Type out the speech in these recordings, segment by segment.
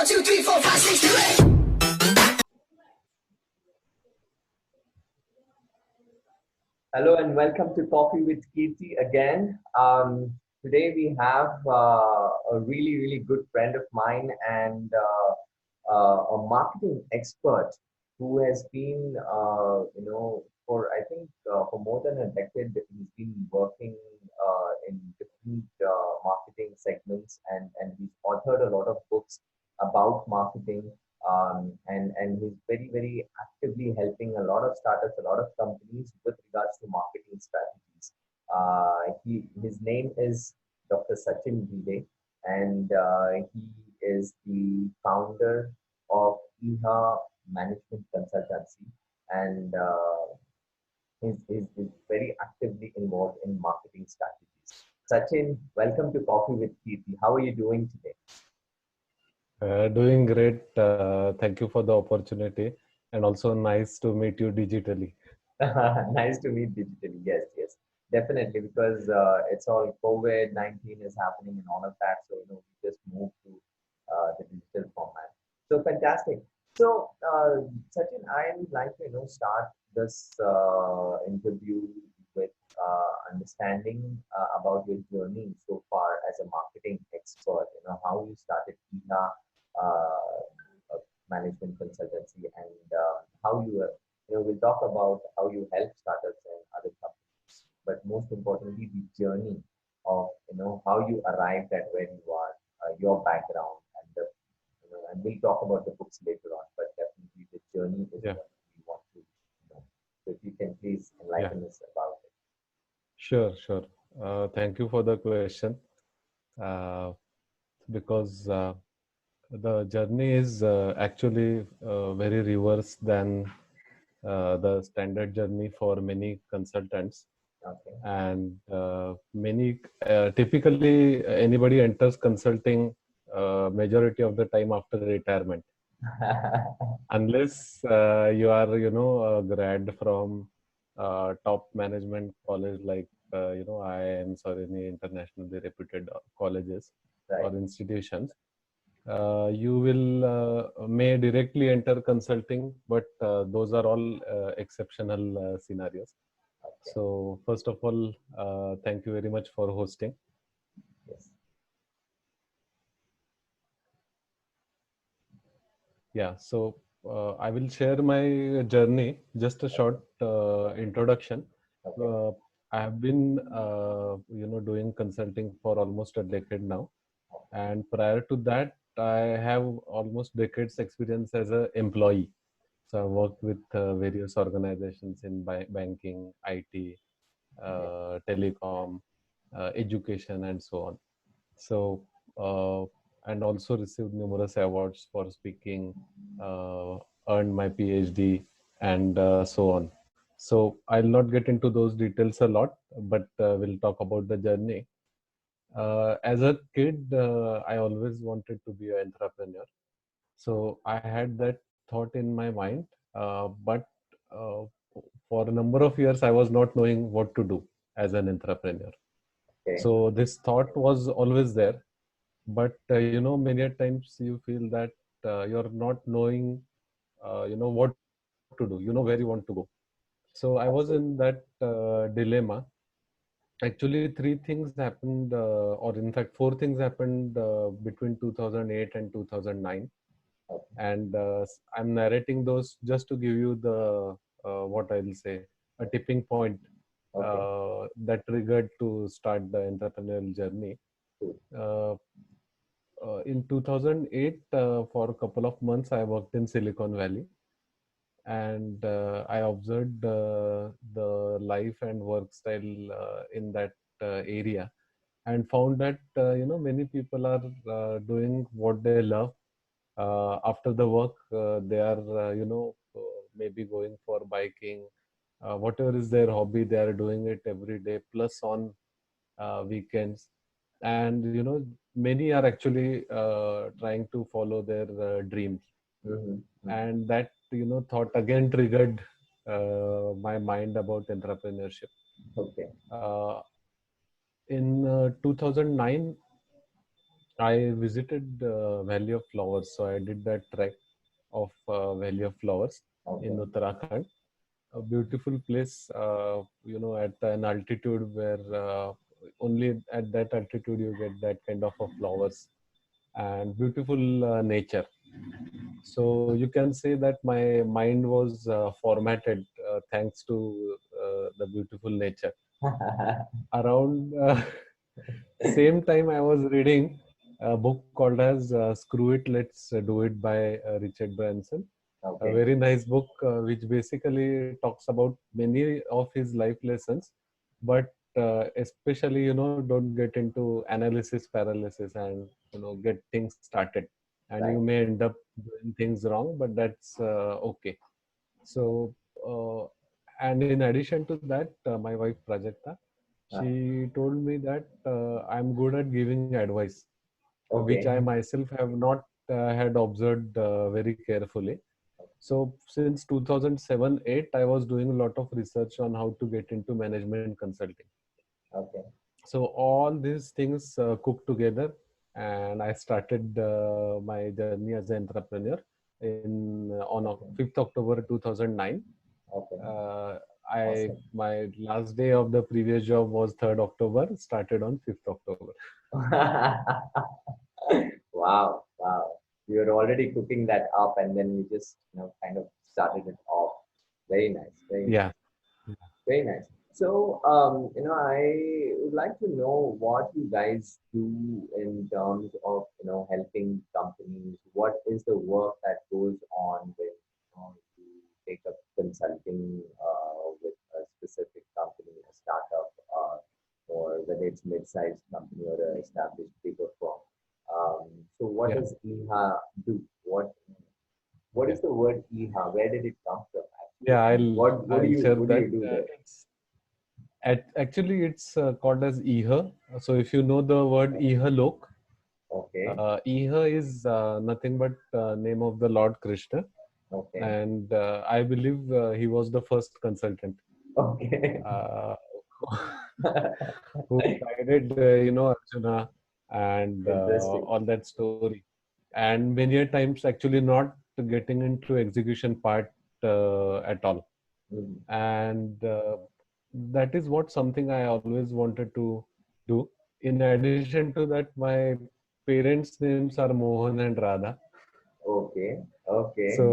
1, 2, 3, 4, 5, 6, 2, 8. Hello and welcome to Coffee with Kirti again. Today we have a really good friend of mine and a marketing expert who has been, for I think for more than a decade, he's been working in different marketing segments and he's authored a lot of books about marketing. And he's very actively helping a lot of startups, a lot of companies with regards to marketing strategies. His name is Dr. Sachin Bhide, and he is the founder of IHA Management Consultancy, and he's very actively involved in marketing strategies. Sachin, welcome to Coffee with Kirti. How are you doing today? Doing great. Thank you for the opportunity, and also nice to meet you digitally. Nice to meet digitally. Yes, definitely. Because it's all COVID-19 is happening and all of that. So, we just moved to the digital format. So fantastic. So, Sachin, I would like to, start this interview with understanding about your journey so far as a marketing expert. How you started INA management consultancy and how you were we'll talk about how you help startups and other companies, but most importantly, the journey of how you arrived at where you are, your background, and and we'll talk about the books later on. But definitely, the journey is Yeah, what we want to know. So if you can please yeah, enlighten us about it. sure. Thank you for the question. Uh, because the journey is actually very reverse than the standard journey for many consultants. Okay. And many typically anybody enters consulting majority of the time after retirement, unless you are a grad from top management college like IIMs or any internationally reputed colleges Right. or institutions. You will may directly enter consulting, but those are all exceptional scenarios. Okay. So first of all, thank you very much for hosting. Yes. Yeah, so I will share my journey. Just a short introduction. Okay. Uh, I have been, doing consulting for almost a decade now, and prior to that, I have almost decades experience as an employee. So I worked with various organizations in banking, IT, Okay. telecom, education, and so on. So, uh, and also received numerous awards for speaking, uh, earned my PhD, and so on. So, I'll not get into those details a lot, but we'll talk about the journey. As a kid, I always wanted to be an entrepreneur. So, I had that thought in my mind, but uh, for a number of years, I was not knowing what to do as an entrepreneur. Okay. So, this thought was always there, but many a times you feel that you're not knowing what to do, where you want to go. So I was in Absolutely. that dilemma. Actually, three things happened, or in fact four things happened between 2008 and 2009, Okay. and I'm narrating those just to give you the what I'll say, a tipping point Okay. that triggered to start the entrepreneurial journey. Cool. uh, in 2008, for a couple of months, I worked in Silicon Valley, and I observed the life and work style in that area, and found that many people are doing what they love. After the work, they are maybe going for biking, whatever is their hobby, they are doing it every day, plus on weekends. And many are actually trying to follow their dreams. Mm-hmm. And that thought again triggered my mind about entrepreneurship. Okay. In 2009, I visited Valley of Flowers, so I did that trek of Valley of Flowers in Okay. Uttarakhand. A beautiful place, at an altitude where only at that altitude you get that kind of a flowers and beautiful nature. So you can say that my mind was formatted thanks to the beautiful nature. Around same time, I was reading a book called as "Screw It, Let's Do It" by Richard Branson. A Okay. very nice book, which basically talks about many of his life lessons, but especially don't get into analysis paralysis and get things started, and you Right. may end up doing things wrong, but that's okay. So, and in addition to that, my wife Prajakta, Uh, she told me that I'm good at giving advice, which I okay. myself have not had observed very carefully. So since 2007-8, I was doing a lot of research on how to get into management consulting. Okay. So all these things cooked together, and I started my journey as an entrepreneur in on Okay. 5th October 2009. Okay. Uh, I Awesome. my last day of the previous job was 3rd October. Started on 5th October. Wow. Wow. You're already cooking that up, and then you just kind of started it off. Very nice. Very nice. Yeah. Very nice. So, I would like to know what you guys do in terms of, helping companies. What is the work that goes on when, you take up consulting with a specific company, a startup, or whether it's mid-sized company or an established bigger firm. So, what Yeah. does EHA do? What Yeah. is the word EHA? Where did it come from actually? Yeah. And I'll what do I'll you share what do that. you do there? Actually, it's called as EHA. So if you know the word Ihalok, Okay. Iha is nothing but name of the Lord Krishna, Okay. and I believe he was the first consultant Okay. uh, who guided Arjuna and Interesting. all that story, and many a times actually not getting into execution part at all, Mhm. and that is what something I always wanted to do. In addition to that, my parents' names are Mohan and Radha, Okay. Okay. so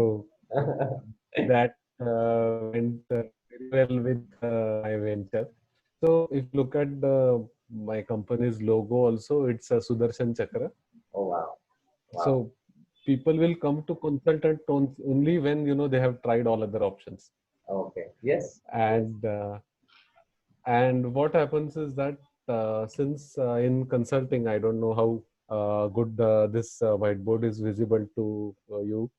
that went very well with my venture. So if you look at my company's logo, also it's a Sudarshan Chakra. Oh wow. Wow. So people will come to consultant only when they have tried all other options, Okay. Yes. Yes. and what happens is that since in consulting, I don't know how good this whiteboard is visible to you,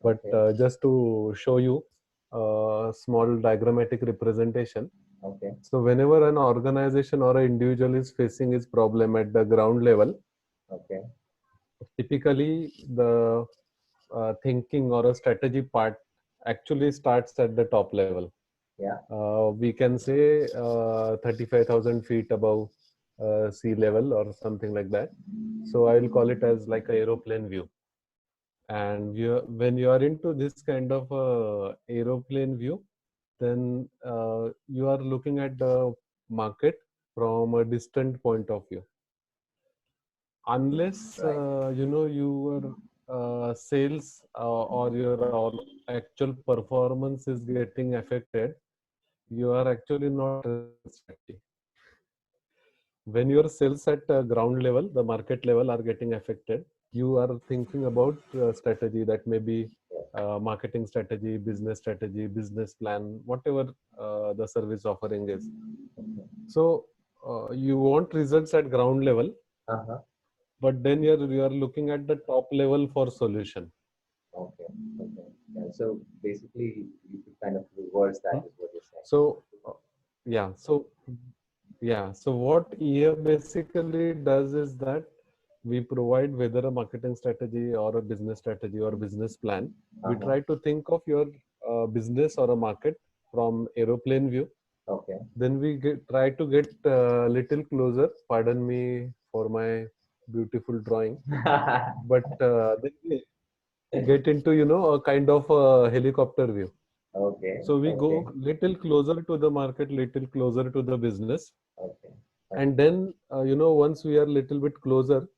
but Okay. just to show you a small diagrammatic representation. Okay. So whenever an organization or an individual is facing his problem at the ground level, Okay. typically the thinking or a strategy part actually starts at the top level. Yeah. We can say 35,000 feet above sea level or something like that. So I'll call it as like a aeroplane view. And when you are into this kind of aeroplane view, then you are looking at the market from a distant point of view. Unless Right. your sales or your actual performance is getting affected, you are actually not strategy. When your sales at ground level, the market level are getting affected, you are thinking about strategy, that may be Yeah. marketing strategy, business plan, whatever the service offering is. Okay. So you want results at ground level, Uh-huh. but then you are looking at the top level for solution. Okay. Okay. Yeah. So basically, you could kind of reverse that, Hmm? is what you're saying. So yeah, so so what EA basically does is that we provide whether a marketing strategy or a business strategy or business plan. We Uh-huh. try to think of your business or a market from aeroplane view. Okay. Then we try to get little closer. Pardon me for my beautiful drawing. But then we get into, a kind of helicopter view. Okay. So we Okay. go little closer to the market, little closer to the business. Okay. And then, once we are little bit closer,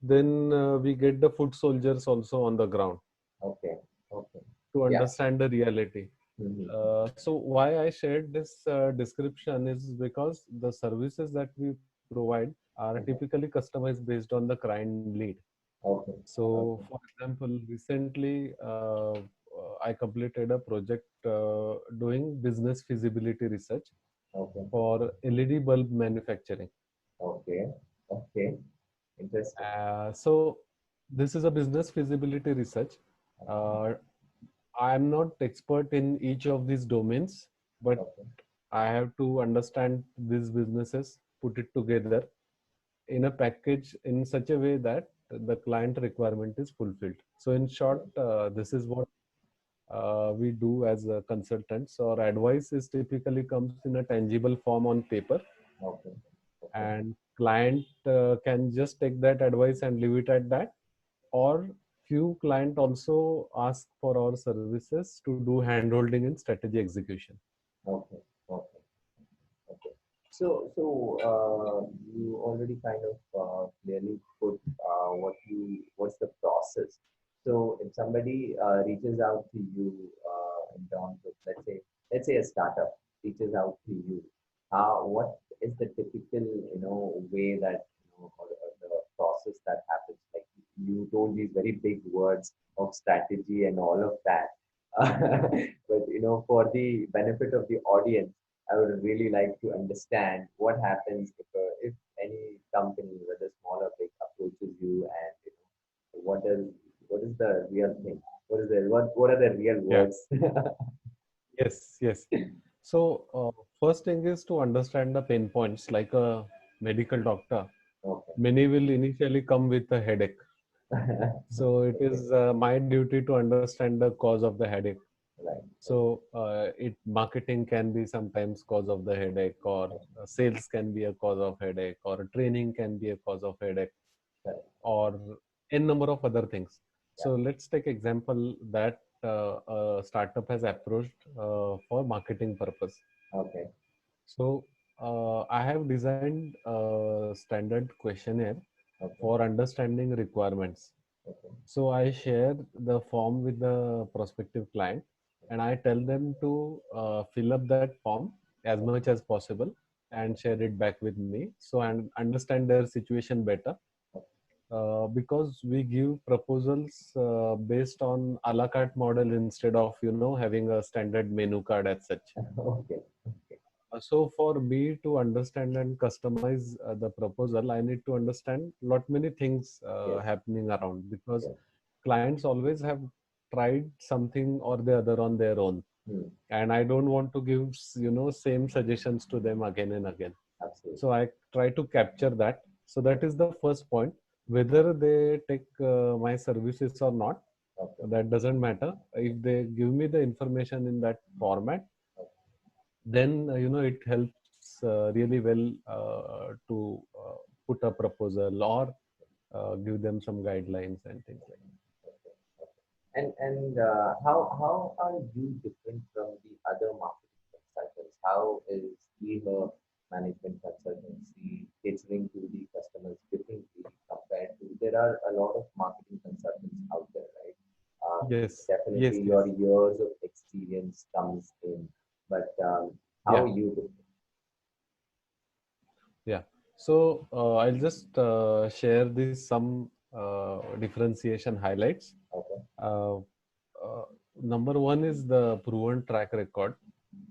then we get the foot soldiers also on the ground Okay. Okay. to Yeah. understand the reality. Mhm. So why I shared this description is because the services that we provide are typically customized based on the client need. Okay. So, Okay. for example, recently I completed a project doing business feasibility research Okay. for LED bulb manufacturing. Okay. Okay. Interesting. So, this is a business feasibility research. Uh, I am not expert in each of these domains, but Okay. I have to understand these businesses, put it together in a package in such a way that the client requirement is fulfilled. So, in short, this is what we do as consultants. Our advice is typically comes in a tangible form on paper, Okay. Okay. and client can just take that advice and leave it at that, or few client also ask for our services to do handholding in strategy execution. Okay. Okay. Okay. You already kind of clearly put what's the process. So if somebody reaches out to you in terms of, let's say a startup reaches out to you, what is the typical, way that, or the process that happens? Like you told these very big words of strategy and all of that. But for the benefit of the audience, I would really like to understand what happens if any company, whether small or big, approaches you, and what is the real thing? What are the real Yeah. words? Yes. Yes. So first thing is to understand the pain points. Like a medical doctor, Okay. many will initially come with a headache. So it Okay. is my duty to understand the cause of the headache. Right. So it marketing can be sometimes cause of the headache, or sales can be a cause of headache, or training can be a cause of headache, Correct. or n number of other things. Yeah. So let's take example that a startup has approached for marketing purpose. Okay. So I have designed a standard questionnaire Okay. for understanding requirements. Okay. So I share the form with the prospective client, and I tell them to fill up that form as much as possible and share it back with me, so I understand their situation better. Because we give proposals based on a la carte model instead of having a standard menu card as such. Okay. Okay. So for me to understand and customize the proposal, I need to understand lot many things Yes. happening around, because Yes. clients always have tried something or the other on their own, Hmm. and I don't want to give same suggestions to them again and again. Absolutely. So I try to capture that. So that is the first point. Whether they take my services or not, Okay. that doesn't matter. If they give me the information in that format, Okay. then it helps really well to put a proposal, or give them some guidelines and things like Okay. And how are you different from the other marketing consultants? How is her management consultancy catering to the customers differently compared to, there are a lot of marketing consultants out there, right? that. Yes, yes, Definitely yes. your years of experience comes in, but how Yeah, are you different? yeah. So I'll just share this some differentiation highlights. Okay. uh, uh, Number one is the proven track record.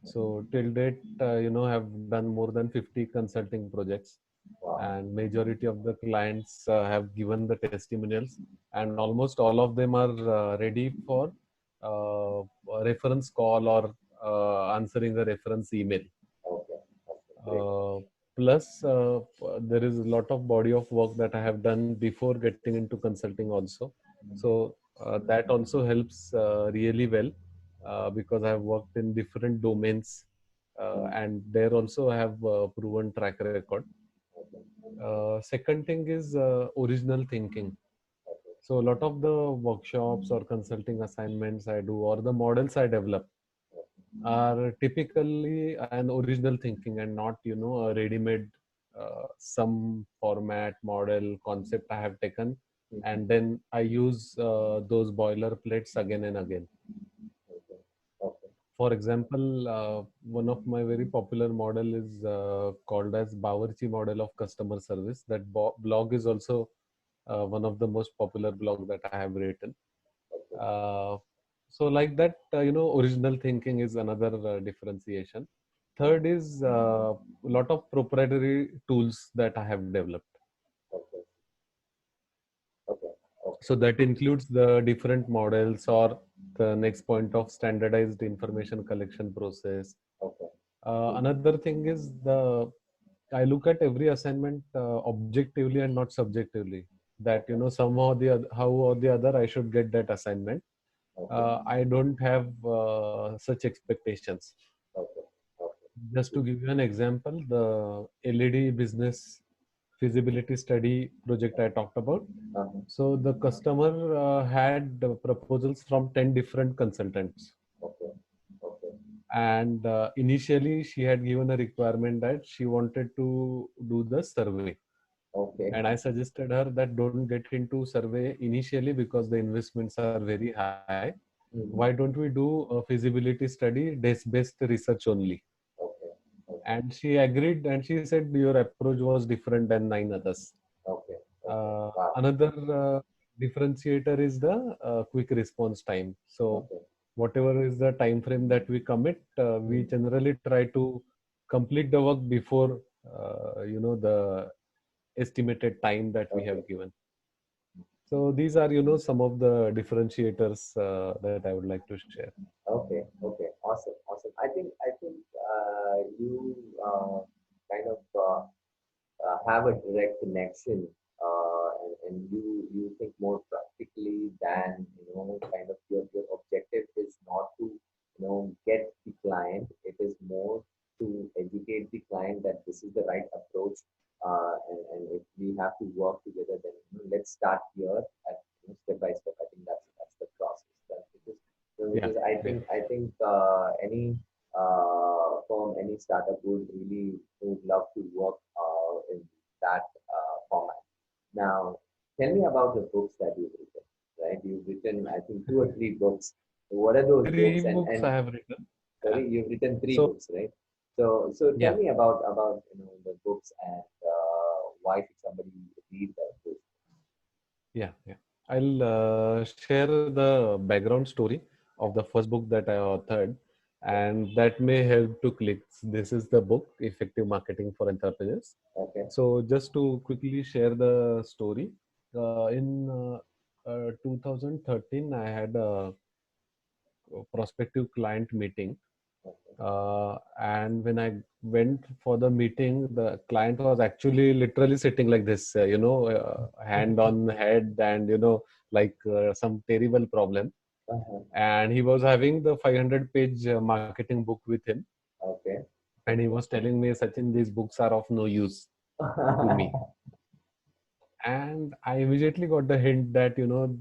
So till date, have done more than 50 consulting projects, Wow. and majority of the clients have given the testimonials, and almost all of them are ready for uh, a reference call, or answering a reference email. Okay. Okay. Great. uh, Plus, there is a lot of body of work that I have done before getting into consulting also. So that also helps really well, because I have worked in different domains, Mm. and there also I have proven track record. Second thing is original thinking. So a lot of the workshops or consulting assignments I do or the models I develop are typically an original thinking and not, a ready-made some format, model, concept I have taken, and then I use those boilerplates again and again. Okay. Okay. For example, one of my very popular model is called as Bawarchi model of customer service. That blog is also one of the most popular blog that I have written. Okay. So like that, original thinking is another differentiation. Third is a lot of proprietary tools that I have developed. Okay. Okay. So Okay. that includes the different models or the next point of standardized information collection process. Okay. Another thing is I look at every assignment objectively and not subjectively. That somehow how or the other I should get that assignment. Okay. I don't have such expectations. Okay. Okay. Just to give you an example, the LED business feasibility study project I talked about. Uh-huh. So the customer had proposals from 10 different consultants. Okay. Okay. And initially, she had given a requirement that she wanted to do the survey. Okay. And I suggested her that don't get into survey initially because the investments are very high. Why Mhm. don't we do a feasibility study, desk-based research only? Okay. Okay. And she agreed and she said your approach was different than 9 others. Okay. Okay. Wow. Another differentiator is the quick response time. So Okay. whatever is the time frame that we commit, we Mm. generally try to complete the work before the estimated time that we Okay. have given. So these are some of the differentiators that I would like to share. Okay. Okay. Awesome. Awesome. I think you kind of have a direct connection, and you think more practically than kind of your objective is not to get the client. It is more to educate the client that this is the right approach, and if we have to work together, then let's start here at step by step. I think that's the process. That Yeah, because yeah. I think any firm, any startup would love to work in that format. Now, tell me about the books that you've written. Right, you've written I think 2 or 3 books. What are those Three books? books I And have written. Yeah. sorry, you've written three So books, right? So tell yeah, me about the books and why should somebody read that book? yeah. I'll share the background story of the first book that I authored, Okay, and that may help to click. This is the book, Effective Marketing for Entrepreneurs. okay, So just to quickly share the story, in 2013, I had a prospective client meeting. okay. And when I went for the meeting, the client was actually literally sitting like this, hand on head, and like some terrible problem. Uh-huh. And he was having the 500-page marketing book with him, Okay, and he okay. was telling me, Sachin, these books are of no use to me. And I immediately got the hint that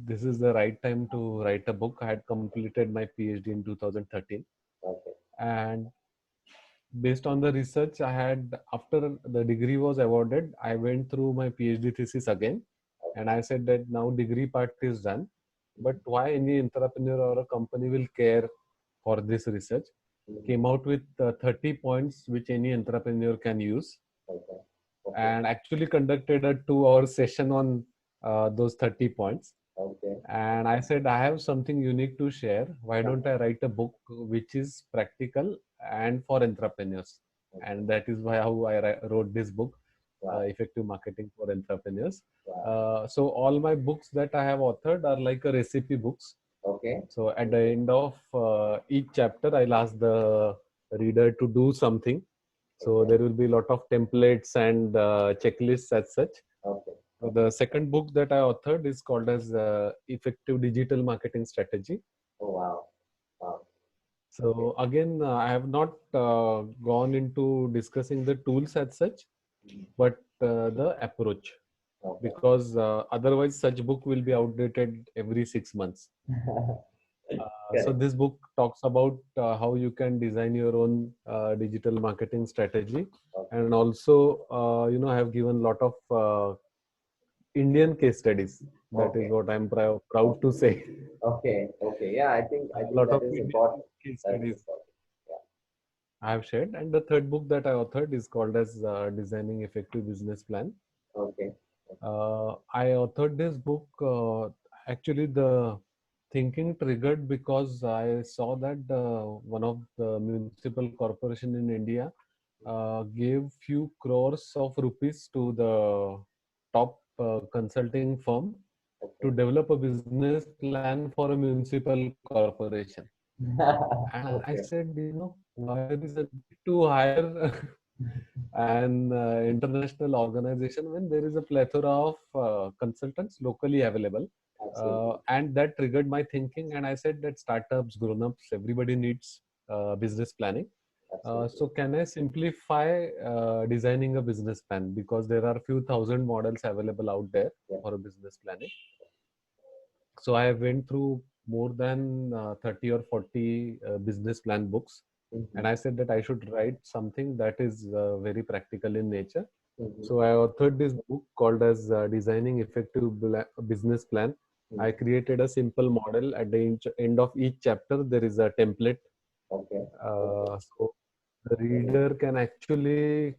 this is the right time to write a book. I had completed my PhD in 2013, Okay, and based on the research I had after the degree was awarded, I went through my PhD thesis again, and I said that now degree part is done, but why any entrepreneur or a company will care for this research? mhm, Came out with 30 points which any entrepreneur can use, okay, okay, and actually conducted a 2-hour session on those 30 points. okay, And I said, I have something unique to share. Why don't uh-huh, I write a book which is practical and for entrepreneurs? okay. And that is why how I wrote this book, Wow, Effective Marketing for Entrepreneurs. wow. So all my books that I have authored are like a recipe books. Okay, So at the okay, end of each chapter, I'll ask the reader to do something. So okay, there will be a lot of templates and checklists as such. okay, So okay. the second book that I authored is called as Effective Digital Marketing Strategy. Oh wow, wow. Okay, So again, I have not gone into discussing the tools as such, but the approach, Okay. because otherwise such book will be outdated every 6 months. So Correct. this book talks about how you can design your own digital marketing strategy, Okay. and also I have given lot of Indian case studies. That is Okay. what I'm proud to Okay. say. Okay. Okay. Yeah, I A think lot that of is Indian important. case That is studies important. Yeah. I have shared, and the third book that I authored is called as Designing Effective Business Plan. Okay. I authored this book. Actually, the thinking triggered because I saw that one of the municipal corporation in India gave few crores of rupees to the top consulting firm to Okay. develop a business plan for a municipal corporation. And I Okay. said, why there is a need to hire an international organization when there is a plethora of consultants locally available. Absolutely. And that triggered my thinking. And I said that startups, grown-ups, everybody needs business planning. So Absolutely. can I simplify designing a business plan? Because there are few thousand models available out there Yeah. for a business planning. So I went through more than 30 or 40 business plan books, and Mm-hmm. I said that I should write something that is very practical in nature. So Mm-hmm. I authored this book called as Designing Effective Business Plan. I Mm-hmm. created a simple model. At the end of each chapter, there is a template. Okay. Okay. So the Very reader nice. can actually,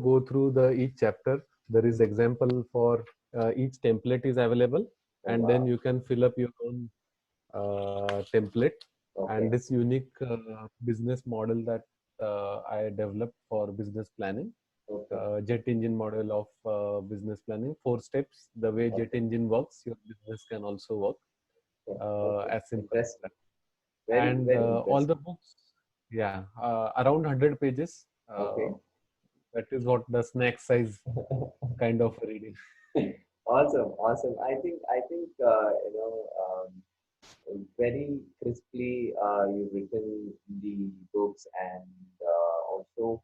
go through the each chapter. There is example for each template is available, Oh, and then wow. you can fill up your own template. And Okay. this unique business model that I developed for business planning, Okay. jet engine model of business planning, 4 steps. The way jet Okay. engine works, your business can also work Yeah. Okay. as simple as Interesting. that. Very, And very all the interesting. books, yeah, around 100 pages. Okay. That is what the snack size kind of reading. Awesome. Awesome. I think, very crisply you've written the books and also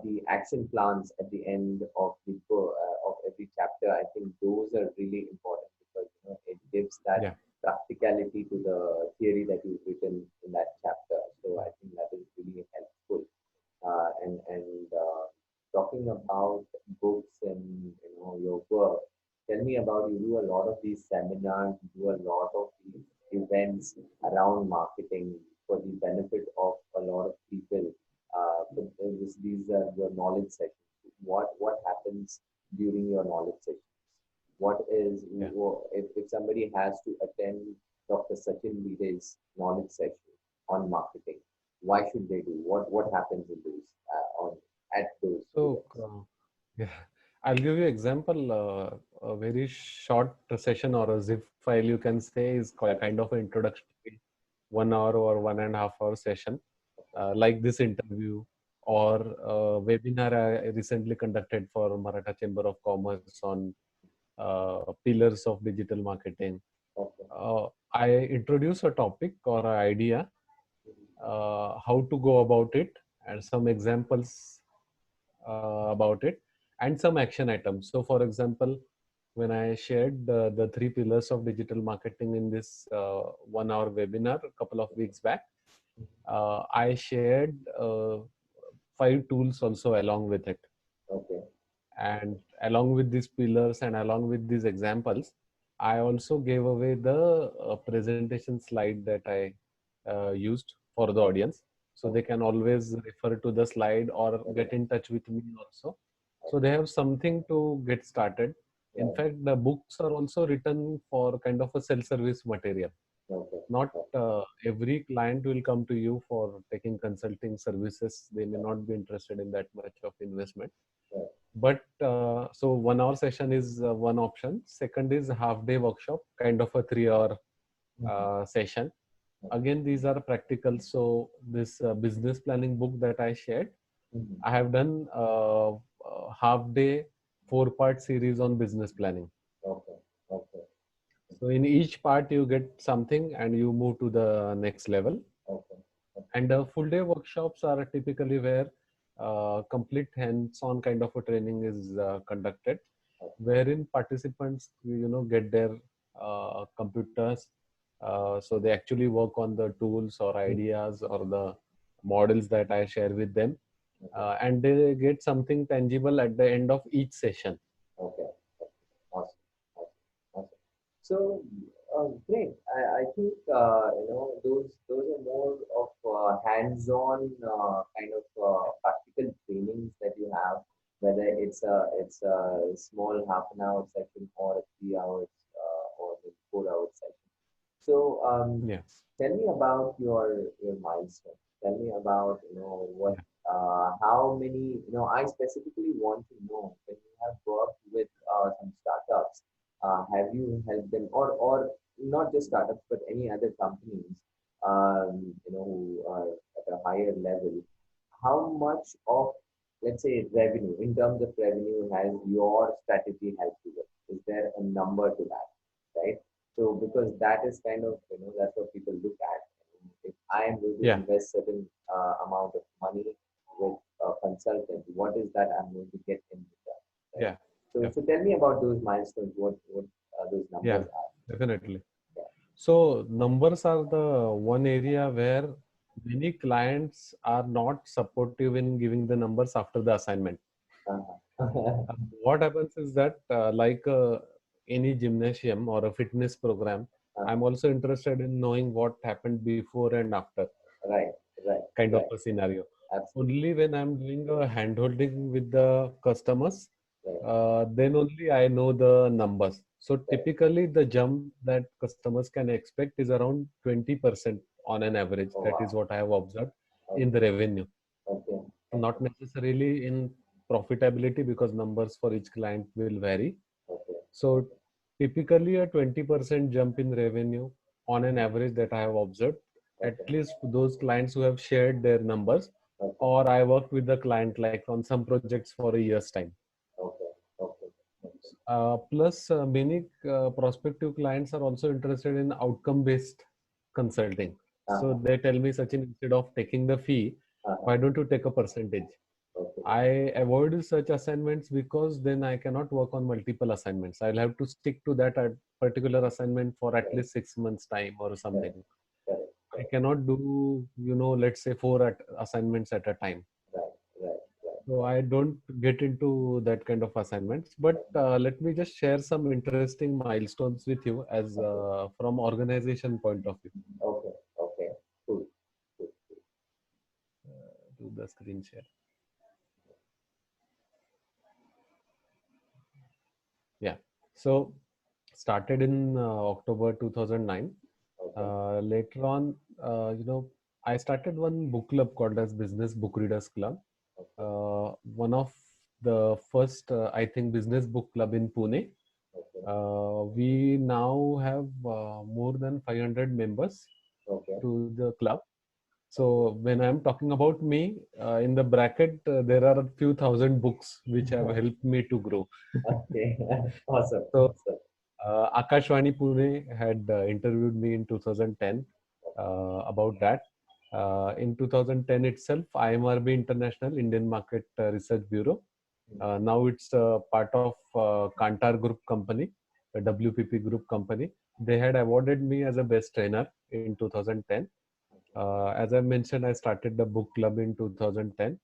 the action plans at the end of the book of every chapter. I think those are really important because it gives that Yeah. practicality to the theory that you've written in that chapter. So I think that is really helpful. And talking about books and your work, tell me about, you do a lot of these seminars, you do a lot of these events around marketing for the benefit of a lot of people. But these are your knowledge sessions. What happens during your knowledge sessions? What is Yeah. if somebody has to attend Dr. Sachin Bide's knowledge session on marketing? Why should they do? What happens in those on at those So, events? yeah, I'll give you example. A very short session or a zip file, you can say, is Okay, kind of an introductory 1 hour or 1.5 hour session, like this interview or webinar I recently conducted for Maratha Chamber of Commerce on pillars of digital marketing. okay, I introduce a topic or an idea, how to go about it, and some examples about it, and some action items. So, for example, when I shared the 3 pillars of digital marketing in this 1 hour webinar a couple of weeks back, I shared 5 tools also along with it. okay, And along with these pillars and along with these examples, I also gave away the presentation slide that I used for the okay, audience. So they okay, can always refer to the slide or very get nice. in touch with me also. So Okay, they have something to get started. In right, fact, the books are also written for kind of a self-service material. okay, Not okay, every client will come to you for taking consulting services. They may not be interested in that much of investment. right, But so 1 hour session is one option. Second is half day workshop, kind of a 3 hour mhm, session. okay, Again, these are practical. So this business planning book that I shared, mhm, I have done half day 4 part series on business planning. okay, okay, So in each part you get something and you move to the next level. okay, okay, And full day workshops are typically where complete hands-on kind of a training is conducted, wherein participants, get their computers, so they actually work on the tools or ideas or the models that I share with them, and they get something tangible at the end of each session. Okay. Awesome. Awesome. Awesome. So, great. I think those are more of hands-on kind of practical trainings that you have, whether it's a small half an hour session or a 3 hours or a 4 hour session. So, Yeah. tell me about your milestone. Tell me about what Yeah. how many I specifically want to know when you have worked with some startups. Have you helped them or not just startups but any other companies who are at a higher level? How much of, let's say, revenue, in terms of revenue, has your strategy helped you with? Is there a number to that, right? So because that is kind of, that's what people look at. If I am going to Yeah. invest certain amount of money with a consultant, what is that I'm going to get in return, right? Yeah. So, Yeah. so tell me about those milestones, what those Yeah. numbers are. Definitely. Yeah. So numbers are the one area where many clients are not supportive in giving the numbers after the assignment. Uh-huh. What happens is that, like any gymnasium or a fitness program, I'm also interested in knowing what happened before and after, Right, right, kind of right. a scenario. Absolutely. Only when I'm doing a hand holding with the customers, Right, then only I know the numbers. So right. typically the jump that customers can expect is around 20% on an average. Oh, That is wow. what I have observed in the Okay, revenue. okay, Not okay, necessarily in profitability, because numbers for each client will vary. okay, So okay. typically a 20% jump in revenue on an average that I have observed, at Okay, least those clients who have shared their numbers, okay, or I work with the client like on some projects for a year's time. okay, okay, okay. Plus, many prospective clients are also interested in outcome-based consulting. So Uh-huh, they tell me, Sachin, instead of taking the fee, uh-huh. why don't you take a percentage? Okay, I avoid such assignments because then I cannot work on multiple assignments. I'll have to stick to that particular assignment for at correct, least 6 months time or something. correct, correct, I correct. cannot do, let's say assignments at a time. Right, right, right, So I don't get into that kind of assignments. But let me just share some interesting milestones with you as right. Okay, from organization point of view. okay, okay. Cool, cool. Do the screen share. Yeah. So started in October 2009. Okay, Later on, I started one book club called as Business Book Readers Club. okay, One of the first, I think, business book club in Pune. okay, We now have more than 500 members okay, to the club. okay. So when I'm talking about me, in the bracket, there are a few thousand books which have helped me to grow. Okay, awesome, So awesome. Akashvani Pune had interviewed me in 2010 about that. In 2010 itself, IMRB International, Indian Market Research Bureau. Now it's part of Kantar Group company, the WPP Group company. They had awarded me as a best trainer in 2010. As I mentioned, I started the book club in 2010.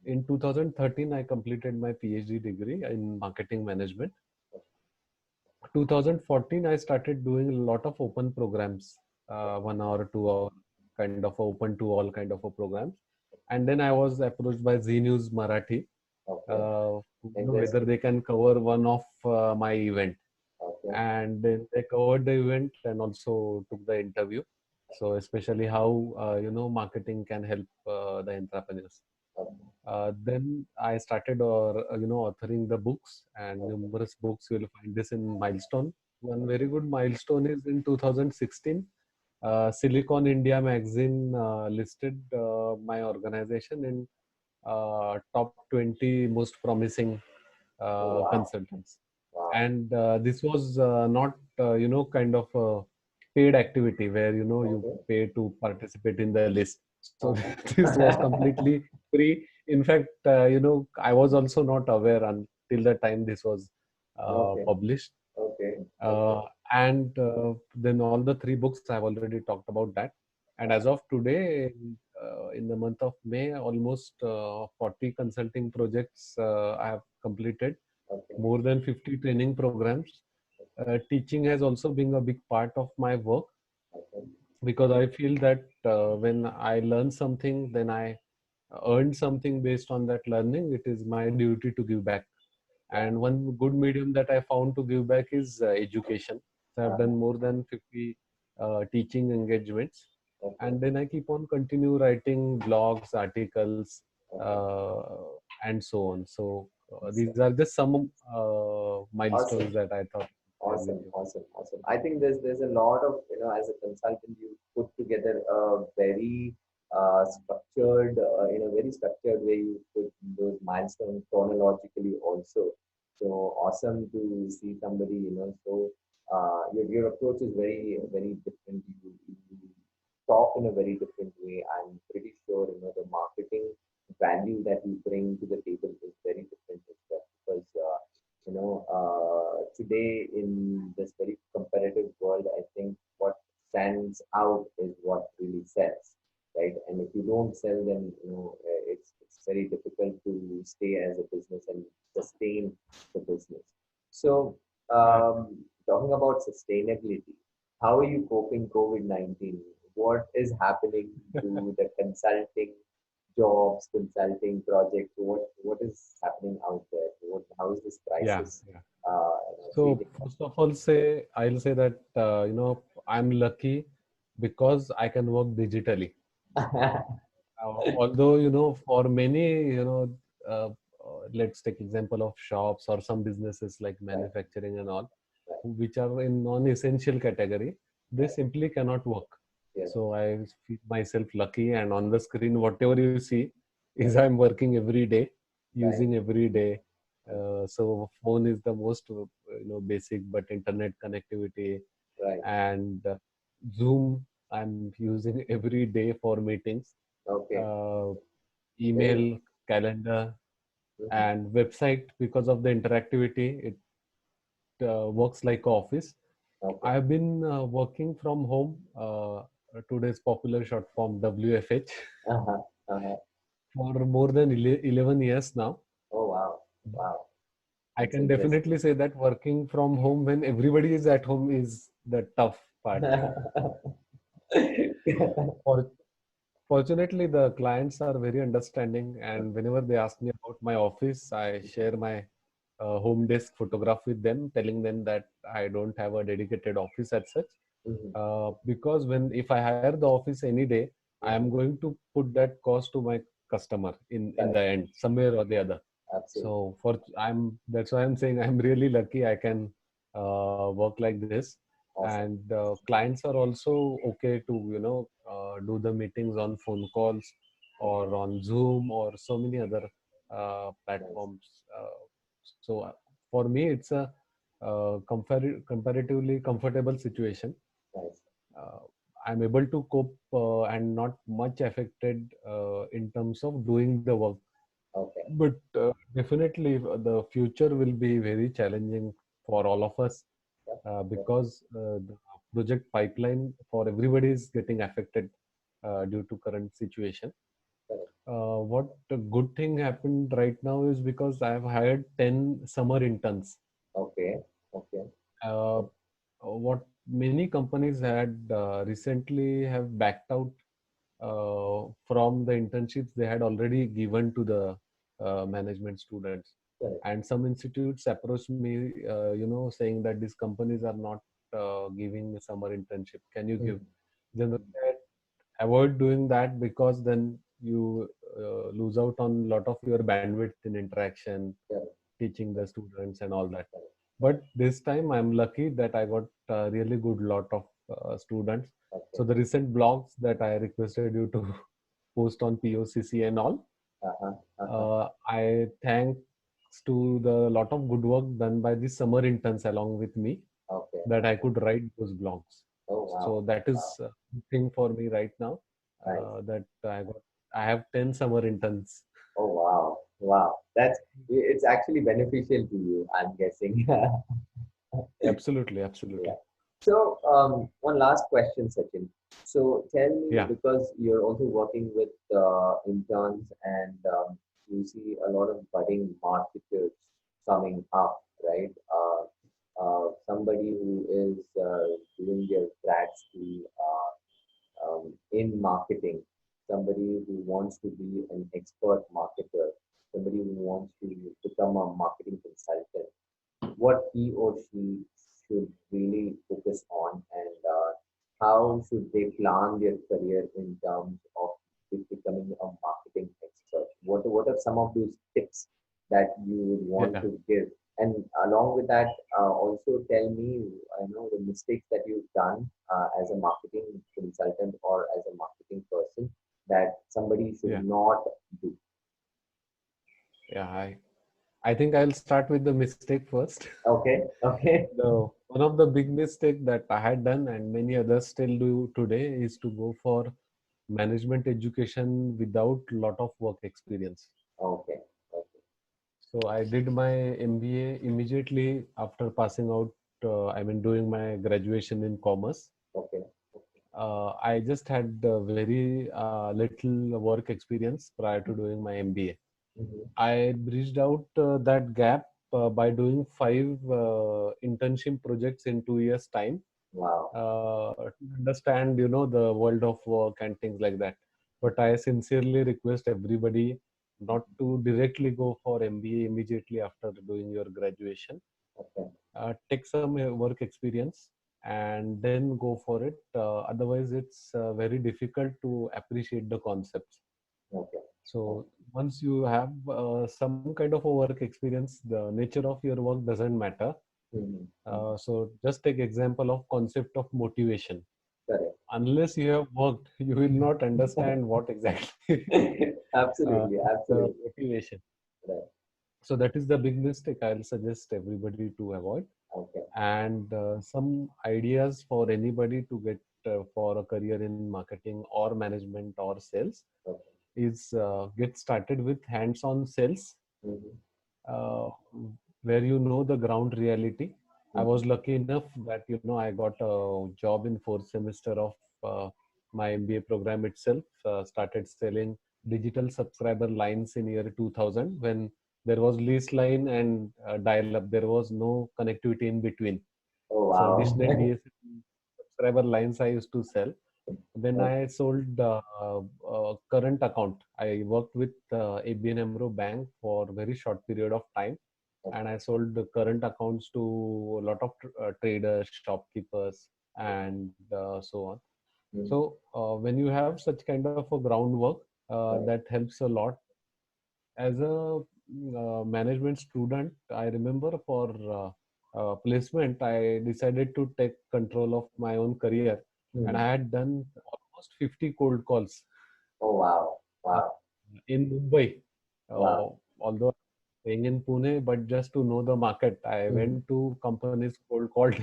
In 2013, I completed my PhD degree in marketing management. 2014, I started doing a lot of open programs, 1 hour, 2 hour, kind of open to all kind of a programs. And then I was approached by Z News Marathi, Okay, whether interesting. they can cover one of my event. Okay, And then they covered the event and also took the interview. So especially how, marketing can help the entrepreneurs. okay, Then I started, authoring the books and okay, numerous books. You will find this in Milestone. One very good milestone is in 2016. Silicon India magazine listed my organization in top 20 most promising oh wow, consultants. wow. And this was not, kind of a paid activity where, you Okay, pay to participate in the list. So uh-huh. this was completely free In fact, I was also not aware until the time this was Okay. published. Okay. Uh, and then all the three books I've already talked about that. And as of today, in the month of May, almost 40 consulting projects I have completed, Okay. more than 50 training programs. Teaching has also been a big part of my work, Okay. because I feel that when I learn something, then I earn something based on that learning. It is my duty to give back. Yeah. And one good medium that I found to give back is education. So I've done more than 50 teaching engagements. Okay. And then I keep on continue writing blogs, articles, Okay. uh, and so on. So these Awesome. are just some Awesome. milestones that I thought I'd share with Awesome, you. awesome, awesome. I think there's a lot of, as a consultant, you put together a very structured, in a very structured way. You put those milestones chronologically also. So awesome to see somebody, so your approach is very very different. You talk in a very different way. I'm pretty sure the marketing value that you bring to the table is very different as well, because today in this very competitive world, I think what stands out is what really sells, right? And if you don't sell, then it's very difficult to stay as a business and sustain the business. So, Yeah. talking about sustainability, how are you coping COVID-19? What is happening to the consulting jobs, consulting projects? What is happening out there? How is this Yeah. crisis Yeah. So treating first of all, I'll say that I'm lucky because I can work digitally. us? Although for many, let's take example of shops or some businesses like Right, manufacturing and all, right, which are in non-essential category, they right. simply cannot work. Yes, So I feel myself lucky, and on the screen, whatever you see is I'm working every day, right, using every day. So phone is the most basic, but internet connectivity right. and Zoom I'm using every day for meetings, Okay, uh, great. email, calendar, Mhm. and website. Because of the interactivity, it works like office. Okay. I've been working from home, today's popular short form WFH, Uh-huh. Uh-huh. for more than 11 years now. Oh, wow. Wow. I That's can interesting. definitely say that working from home when everybody is at home is the tough part. For, Fortunately, the clients are very understanding, and whenever they ask me about my office, I share my home desk photograph with them, telling them that I don't have a dedicated office as such. Mhm. Because when if I hire the office any day, I am Mhm. going to put that cost to my customer in the Correct. end, somewhere or the other. Absolutely. So that's why I'm saying I'm really lucky I can work like this, Awesome. and clients are also okay to do the meetings on phone calls Okay. or on Zoom or so many other Nice. platforms. So for me, it's a comparatively comfortable situation. Nice. uh, I'm able to cope and not much affected in terms of doing the work. Okay. But definitely, the future will be very challenging for all of us, Yep. Yep. because the project pipeline for everybody is getting affected due to current situation. Correct. What a good thing happened right now is because I have hired 10 summer interns. Okay. Okay. Uh, what many companies had recently have backed out from the internships they had already given to the management students. Correct. And some institutes approached me, saying that these companies are not giving summer internship. Can you give? Mhm. Generally, Mhm. I avoid doing that, because then you lose out on a lot of your bandwidth in interaction, Correct. teaching the students and all that. Correct. But Correct. this time I'm lucky that I got a really good lot of students. Okay. So the recent blogs that I requested you to post on POCC and all, Uh-huh. Uh-huh. I thanks to the lot of good work done by the summer interns along with me, Okay. that I Okay. could write those blogs. Oh, So wow. that Wow. is a good thing for me right now, Nice. that I have 10 summer interns. Oh wow, wow. It's actually beneficial to you, I'm guessing. Absolutely, Yeah. absolutely. So, one last question, Sachin. So, tell me, Yeah, because you're also working with interns and you see a lot of budding marketers coming up, right? Somebody who is doing their grad school in marketing, somebody who wants to be an expert marketer, somebody who wants to become a marketing consultant, what he or she should really focus on, and how should they plan their career in terms of becoming a marketing expert? What are some of those tips that you would want yeah. to give? And along with that, also tell me, the mistakes that you've done as a marketing consultant or as a marketing person that somebody should Yeah, not do. yeah. I think I'll start with the mistake first. Okay, okay. The one of the big mistake that I had done and many others still do today is to go for management education without lot of work experience. Okay, okay. So I did my MBA immediately after passing out. I mean, doing my graduation in commerce. Okay. I just had very little work experience prior to doing my MBA. Mhm. I bridged out that gap by doing 5 internship projects in 2 years' time Wow. to understand, the world of work and things like that. But I sincerely request everybody not to directly go for MBA immediately after doing your graduation. Okay. Take some work experience and then go for it. Otherwise, it's very difficult to appreciate the concepts. Okay. So once you have some kind of a work experience, the nature of your work doesn't matter. Mhm. So just take example of concept of motivation. Correct. Unless you have worked, you will not understand what exactly Absolutely. the Absolutely. motivation. Right. So that is the big mistake I'll suggest everybody to avoid. Okay. And some ideas for anybody to get for a career in marketing or management or sales Okay. is get started with hands-on sales, Mhm. uh, where you know the ground reality. I was Mhm. lucky enough that I got a job in fourth semester of my MBA program itself. Started selling digital subscriber lines in year 2000 when there was lease line and dial-up. There was no connectivity in between. Oh So wow. dishnet DSL subscriber lines I used to sell. Then Okay. I sold current account. I worked with ABN AMRO Bank for a very short period of time, and Okay. I sold the current accounts to a lot of traders, shopkeepers, and so on. Mhm. So when you have such kind of a groundwork, Right. that helps a lot. As a management student, I remember for placement, I decided to take control of my own career, and I Mhm. had done almost 50 cold calls Oh wow. uh, Wow. in Mumbai. Wow. Although staying in Pune, but just to know the market, I Mhm. went to companies cold called.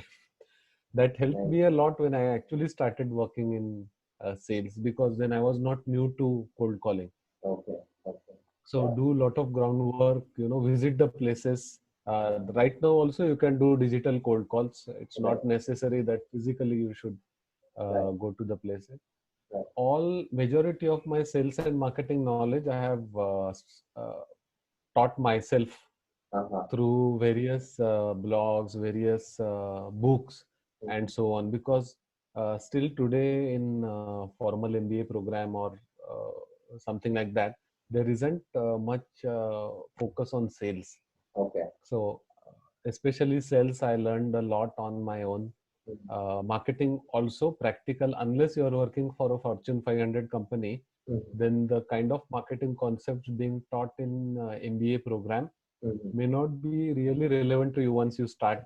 That helped Right. me a lot when I actually started working in sales, because then I was not new to cold calling. Okay. Okay. So Yeah. do a lot of groundwork, visit the places. Right now also you can do digital cold calls. It's Right. not necessary that physically you should Right. go to the places. Right. All majority of my sales and marketing knowledge I have taught myself Uh-huh. through various blogs, various books, and Mhm. so on. Because still today in formal MBA program or something like that, there isn't much focus on sales. Okay. So especially sales, I learned a lot on my own. Mhm. Marketing also practical, unless you are working for a Fortune 500 company, Mhm. then the kind of marketing concepts being taught in MBA program Mhm. may not be really relevant to you once you start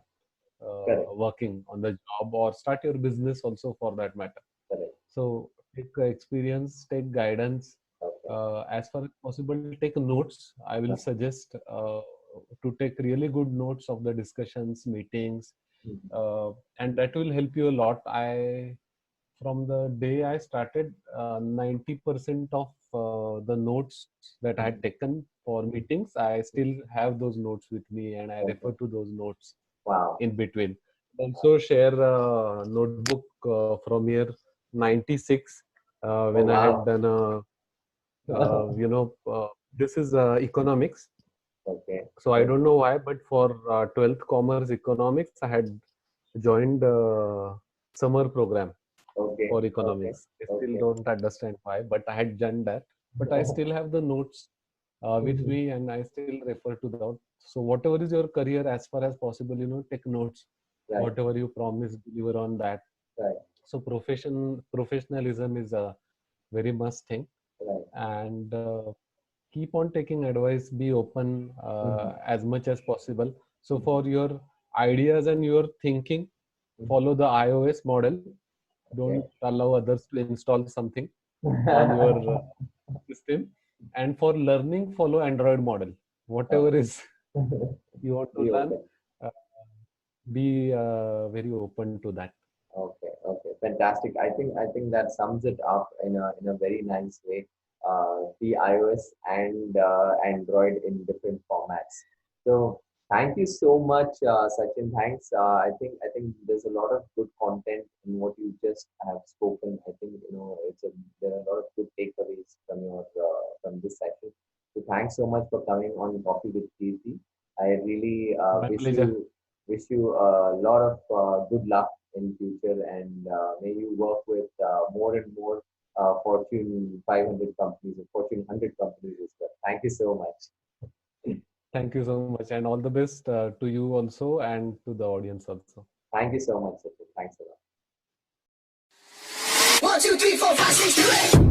Correct. working on the job or start your business also for that matter. Correct. So take experience, take guidance. Okay. As far as possible, take notes. I will suggest to take really good notes of the discussions, meetings, Mhm. and that will help you a lot. I from the day I started, 90% of the notes that I had taken for meetings, I still have those notes with me, and I refer to those notes Wow. in between. Also share a notebook from year 96 when I had Wow. done this is economics. Okay. So I don't know why, but for 12th commerce economics, I had joined summer program Okay. for Okay. economics. I still Okay. don't understand why, but I had done that. But I still have the notes with me, and I still refer to that. So whatever is your career, as far as possible, take notes. Right. Whatever you promise, deliver on that. Right. So professionalism is a very must thing, Right. and keep on taking advice. Be open as much as possible. So for your ideas and your thinking, follow the iOS model. Don't allow others to install something on your system. And for learning, follow Android model. Whatever is you want to Be learn, open. uh, be very open to that. Okay, okay, fantastic. I think that sums it up in a very nice way. The iOS and Android in different formats. So thank you so much, Sachin. Thanks. I think there's a lot of good content in what you just have spoken. I think there are a lot of good takeaways from your from this session. So thanks so much for coming on Coffee with Kirti. I really My pleasure. wish you a lot of good luck in future, and may you work with more and more Fortune 500 companies or Fortune 100 companies as well. Thank you so much. Thank you so much, and all the best to you also, and to the audience also. Thank you so much, Sachin. Thanks a lot. 1, 2, 3, 4, 5, 6, 7, 8.